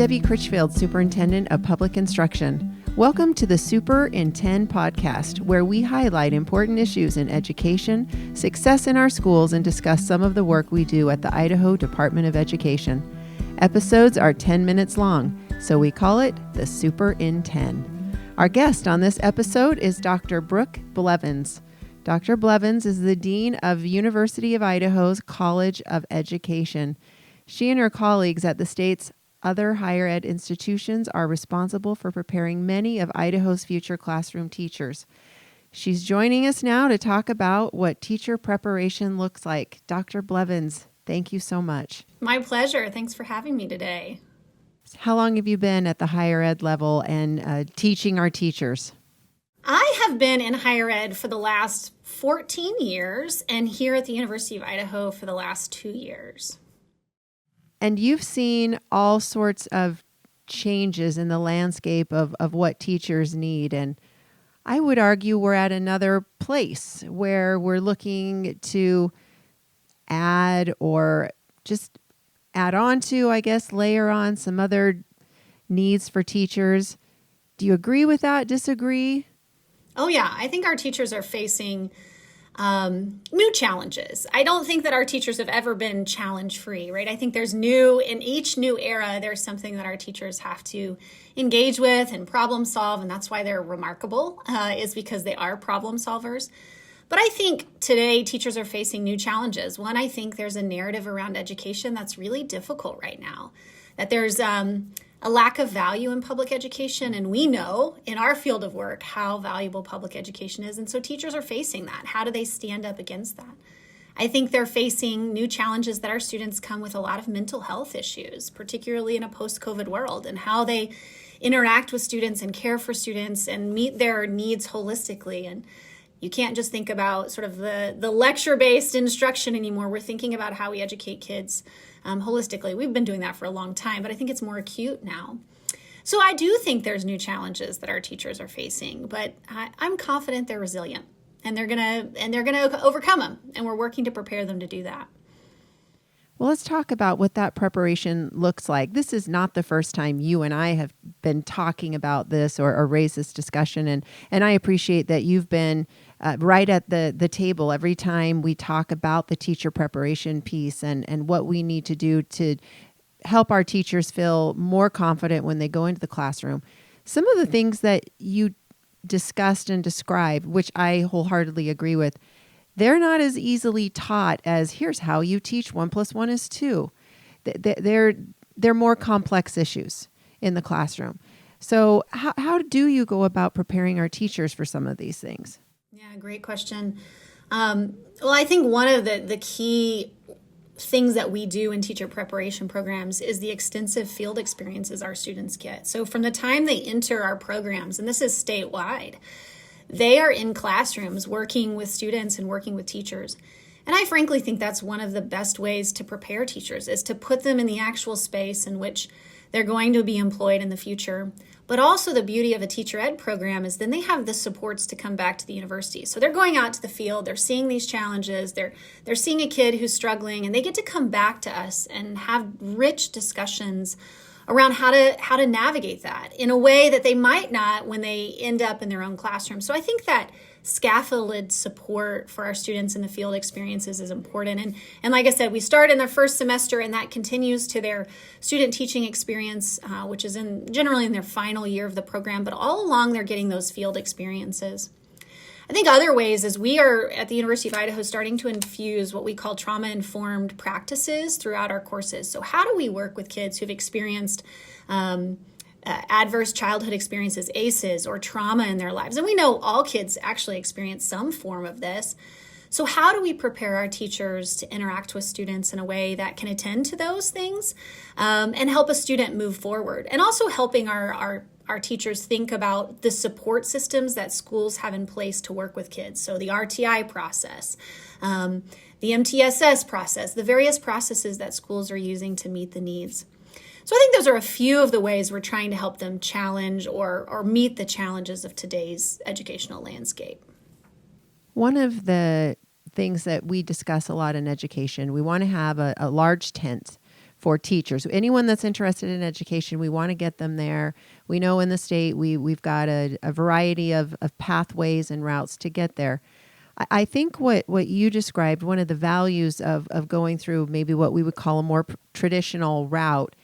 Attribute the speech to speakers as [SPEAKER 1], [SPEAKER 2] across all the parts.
[SPEAKER 1] Debbie Critchfield, Superintendent of Public Instruction. Welcome to the Superintend podcast, where we highlight important issues in education, success in our schools, and discuss some of the work we do at the Idaho Department of Education. Episodes are 10 minutes long, so we call it the Superintend. Our guest on this episode is Dr. Brooke Blevins. Dr. Blevins is the Dean of University of Idaho's College of Education. She and her colleagues at the state's other higher ed institutions are responsible for preparing many of Idaho's future classroom teachers. She's joining us now to talk about what teacher preparation looks like. Dr. Blevins, thank you so much.
[SPEAKER 2] My pleasure. Thanks for having me today.
[SPEAKER 1] How long have you been at the higher ed level and teaching our teachers?
[SPEAKER 2] I have been in higher ed for the last 14 years and here at the University of Idaho for the last 2 years.
[SPEAKER 1] And you've seen all sorts of changes in the landscape of what teachers need. And I would argue we're at another place where we're looking to add or just add on to, I guess, layer on some other needs for teachers. Do you agree with that? Disagree?
[SPEAKER 2] Oh, yeah. I think our teachers are facing new challenges. I don't think that our teachers have ever been challenge-free, right? I think in each new era, there's something that our teachers have to engage with and problem solve, and that's why they're remarkable, is because they are problem solvers. But I think today teachers are facing new challenges. One, I think there's a narrative around education that's really difficult right now, that there's a lack of value in public education. And we know in our field of work how valuable public education is. And so teachers are facing that. How do they stand up against that? I think they're facing new challenges that our students come with a lot of mental health issues, particularly in a post-COVID world, and how they interact with students and care for students and meet their needs holistically. And you can't just think about sort of the lecture-based instruction anymore. We're thinking about how we educate kids holistically. We've been doing that for a long time, but I think it's more acute now. So I do think there's new challenges that our teachers are facing, but I'm confident they're resilient and they're gonna overcome them, and we're working to prepare them to do that.
[SPEAKER 1] Well, let's talk about what that preparation looks like. This is not the first time you and I have been talking about this or raised this discussion, and I appreciate that you've been right at the table every time we talk about the teacher preparation piece and what we need to do to help our teachers feel more confident when they go into the classroom. Some of the things that you discussed and described, which I wholeheartedly agree with, they're not as easily taught as here's how you teach 1 + 1 is 2. They're more complex issues in the classroom. So how do you go about preparing our teachers for some of these things?
[SPEAKER 2] Yeah, great question. Well, I think one of the key things that we do in teacher preparation programs is the extensive field experiences our students get. So from the time they enter our programs, and this is statewide, they are in classrooms working with students and working with teachers. And I frankly think that's one of the best ways to prepare teachers, is to put them in the actual space in which they're going to be employed in the future. But also the beauty of a teacher ed program is then they have the supports to come back to the university. So they're going out to the field, they're seeing these challenges, they're seeing a kid who's struggling, and they get to come back to us and have rich discussions around how to navigate that in a way that they might not when they end up in their own classroom. So I think that scaffolded support for our students in the field experiences is important. And like I said, we start in their first semester, and that continues to their student teaching experience, which is generally in their final year of the program. But all along, they're getting those field experiences. I think other ways is we are at the University of Idaho starting to infuse what we call trauma-informed practices throughout our courses. So how do we work with kids who've experienced adverse childhood experiences, ACEs, or trauma in their lives? And we know all kids actually experience some form of this. So how do we prepare our teachers to interact with students in a way that can attend to those things and help a student move forward? And also helping our teachers think about the support systems that schools have in place to work with kids. So the RTI process, the MTSS process, the various processes that schools are using to meet the needs. So I think those are a few of the ways we're trying to help them challenge or meet the challenges of today's educational landscape.
[SPEAKER 1] One of the things that we discuss a lot in education, we want to have a large tent for teachers. Anyone that's interested in education, we want to get them there. We know in the state we've got a variety of pathways and routes to get there. I think what you described, one of the values of going through maybe what we would call a more traditional route,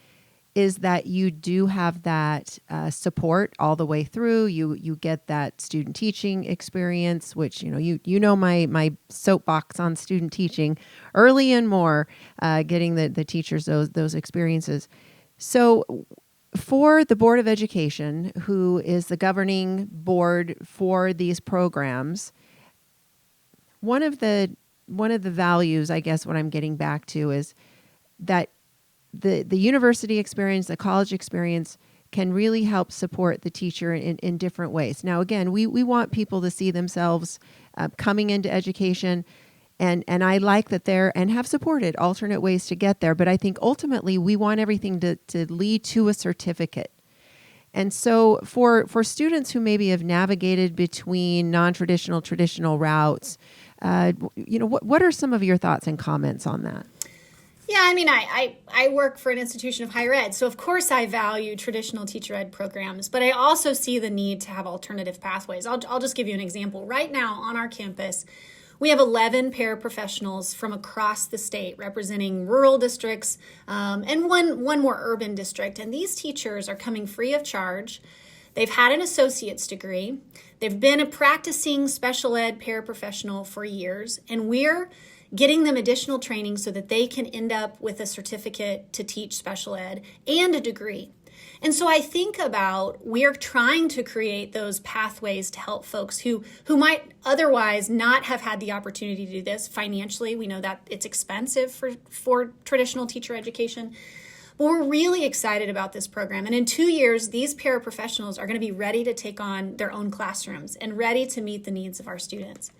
[SPEAKER 1] is that you do have that support all the way through. You get that student teaching experience, which you know my soapbox on student teaching, early and more, getting the teachers those experiences. So for the Board of Education, who is the governing board for these programs, one of the values, I guess, what I'm getting back to is that the university experience, the college experience can really help support the teacher in different ways. Now, again, we want people to see themselves coming into education, and I like that and have supported alternate ways to get there, but I think ultimately we want everything to lead to a certificate. And so for students who maybe have navigated between non-traditional, traditional routes, what are some of your thoughts and comments on that?
[SPEAKER 2] Yeah, I mean, I work for an institution of higher ed, so of course I value traditional teacher ed programs, but I also see the need to have alternative pathways. I'll just give you an example. Right now on our campus, we have 11 paraprofessionals from across the state representing rural districts and one more urban district, and these teachers are coming free of charge. They've had an associate's degree. They've been a practicing special ed paraprofessional for years, and we're getting them additional training so that they can end up with a certificate to teach special ed and a degree. And so I think about we're trying to create those pathways to help folks who might otherwise not have had the opportunity to do this financially. We know that it's expensive for traditional teacher education. But we're really excited about this program. And in 2 years, these paraprofessionals are going to be ready to take on their own classrooms and ready to meet the needs of our students.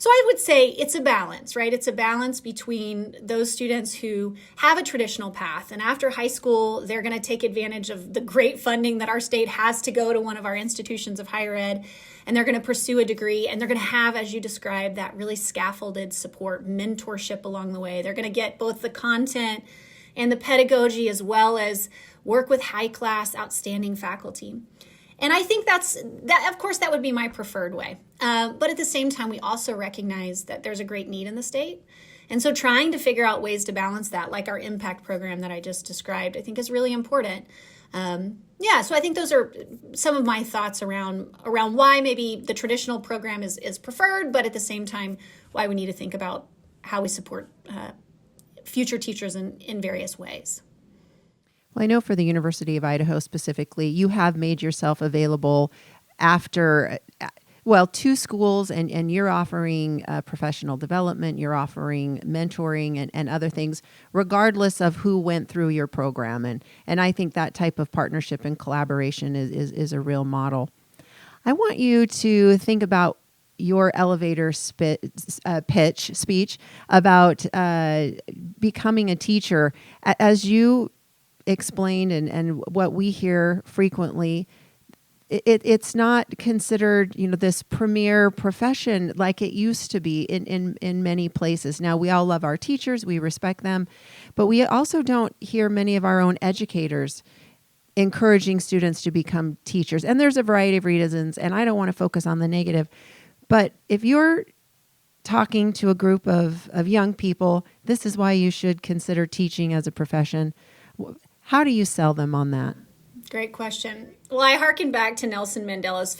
[SPEAKER 2] So I would say it's a balance, right? It's a balance between those students who have a traditional path, and after high school, they're going to take advantage of the great funding that our state has to go to one of our institutions of higher ed, and they're going to pursue a degree, and they're going to have, as you described, that really scaffolded support, mentorship along the way. They're going to get both the content and the pedagogy, as well as work with high-class, outstanding faculty. And I think that, of course, that would be my preferred way. But at the same time, we also recognize that there's a great need in the state. And so trying to figure out ways to balance that, like our impact program that I just described, I think is really important. So I think those are some of my thoughts around why maybe the traditional program is preferred, but at the same time, why we need to think about how we support future teachers in various ways.
[SPEAKER 1] Well, I know for the University of Idaho specifically, you have made yourself available after, to schools, and you're offering professional development, you're offering mentoring and other things, regardless of who went through your program. And I think that type of partnership and collaboration is a real model. I want you to think about your elevator pitch speech about becoming a teacher. As you explained and what we hear frequently, it's not considered, this premier profession like it used to be in many places. Now, we all love our teachers, we respect them, but we also don't hear many of our own educators encouraging students to become teachers. And there's a variety of reasons, and I don't want to focus on the negative. But if you're talking to a group of young people, this is why you should consider teaching as a profession. How do you sell them on that?
[SPEAKER 2] Great question. Well, I hearken back to Nelson Mandela's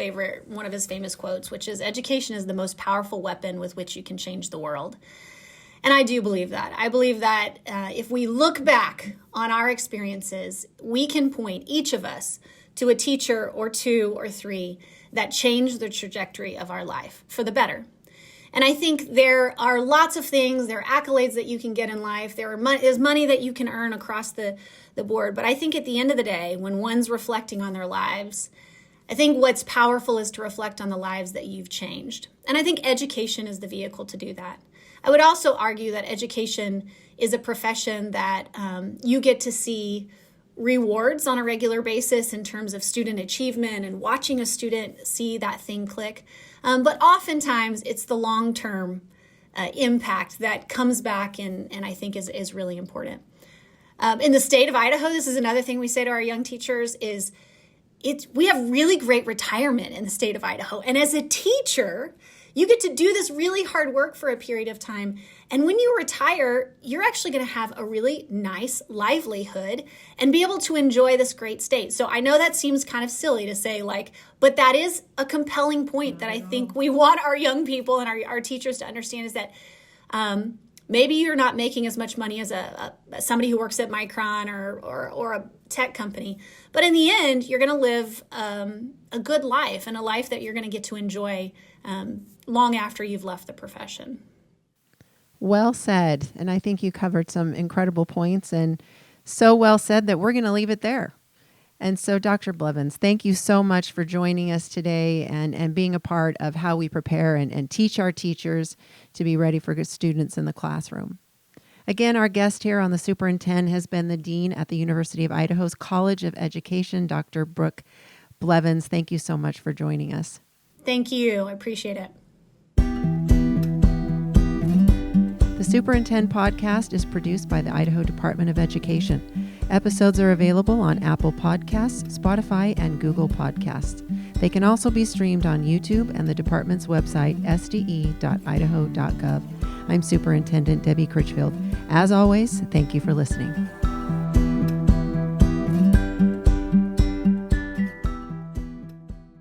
[SPEAKER 2] one of his famous quotes, which is, education is the most powerful weapon with which you can change the world. And I do believe that. I believe that if we look back on our experiences, we can point, each of us, to a teacher or two or three that changed the trajectory of our life for the better. And I think there are lots of things, there are accolades that you can get in life, there's money that you can earn across the board. But I think at the end of the day, when one's reflecting on their lives, I think what's powerful is to reflect on the lives that you've changed. And I think education is the vehicle to do that. I would also argue that education is a profession that you get to see rewards on a regular basis in terms of student achievement and watching a student see that thing click. But oftentimes it's the long-term impact that comes back and I think is really important. In the state of Idaho, this is another thing we say to our young teachers is we have really great retirement in the state of Idaho. And as a teacher, you get to do this really hard work for a period of time. And when you retire, you're actually going to have a really nice livelihood and be able to enjoy this great state. So I know that seems kind of silly to say, but that is a compelling point that I think we want our young people and our teachers to understand, is that maybe you're not making as much money as somebody who works at Micron or a tech company, but in the end, you're going to live a good life, and a life that you're going to get to enjoy long after you've left the profession.
[SPEAKER 1] Well said. And I think you covered some incredible points, and so well said that we're going to leave it there. And so, Dr. Blevins, thank you so much for joining us today and being a part of how we prepare and teach our teachers to be ready for good students in the classroom. Again, our guest here on the Superintendent has been the Dean at the University of Idaho's College of Education, Dr. Brooke Blevins. Thank you so much for joining us.
[SPEAKER 2] Thank you. I appreciate it.
[SPEAKER 1] The Superintendent podcast is produced by the Idaho Department of Education. Episodes are available on Apple Podcasts, Spotify, and Google Podcasts. They can also be streamed on YouTube and the department's website, sde.idaho.gov. I'm Superintendent Debbie Critchfield. As always, thank you for listening.